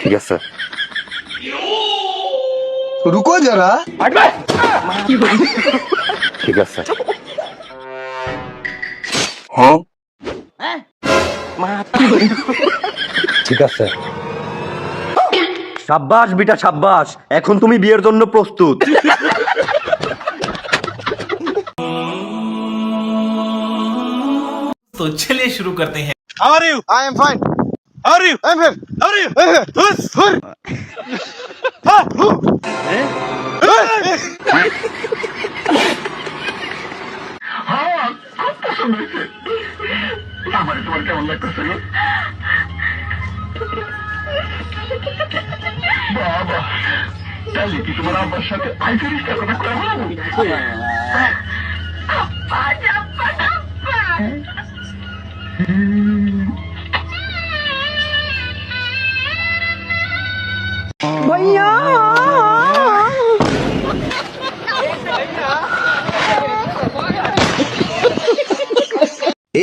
ঠিক আছে रुको जरा। ঠিক আছে হ্যাঁ ঠিক আছে। সাব্বাস বিটা সাব্বাস, এখন তুমি বিয়ের জন্য প্রস্তুত। तो चलिए शुरू करते हैं। How are you? I am fine. How are you? I'm fine. How are you?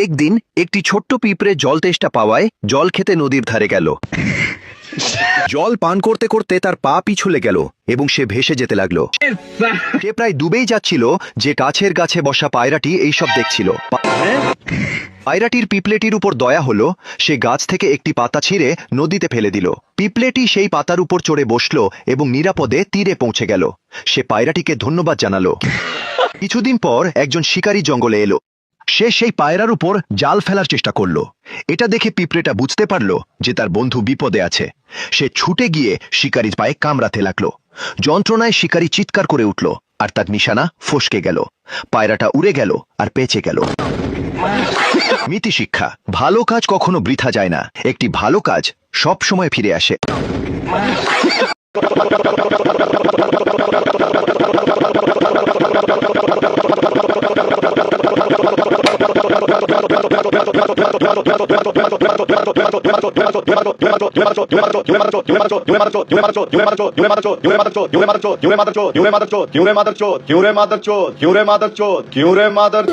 একদিন একটি ছোট্ট পিঁপড়ে জল তেষ্টা পাওয়ায় জল খেতে নদীর ধারে গেল। জল পান করতে করতে তার পা পিছলে গেল এবং সে ভেসে যেতে লাগলো। সে প্রায় ডুবেই যাচ্ছিল যে গাছের গাছে বসা পায়রাটি এইসব দেখছিল। পায়রাটির পিঁপড়েটির উপর দয়া হলো, সে গাছ থেকে একটি পাতা ছিঁড়ে নদীতে ফেলে দিল। পিঁপড়েটি সেই পাতার উপর চড়ে বসলো এবং নিরাপদে তীরে পৌঁছে গেল। সে পায়রাটিকে ধন্যবাদ জানালো। কিছুদিন পর একজন শিকারী জঙ্গলে এলো। সে সেই পায়রার উপর জাল ফেলার চেষ্টা করলো। এটা দেখে পিঁপড়েটা বুঝতে পারল যে তার বন্ধু বিপদে আছে। সে ছুটে গিয়ে শিকারীর পায়ে কামড়াতে লাগলো। যন্ত্রণায় শিকারী চিৎকার করে উঠল আর তার নিশানা ফসকে গেল। পায়রাটা উড়ে গেল আর বেঁচে গেল। নীতি শিক্ষা: ভালো কাজ কখনো বৃথা যায় না, একটি ভালো কাজ সব সময় ফিরে আসে। Mother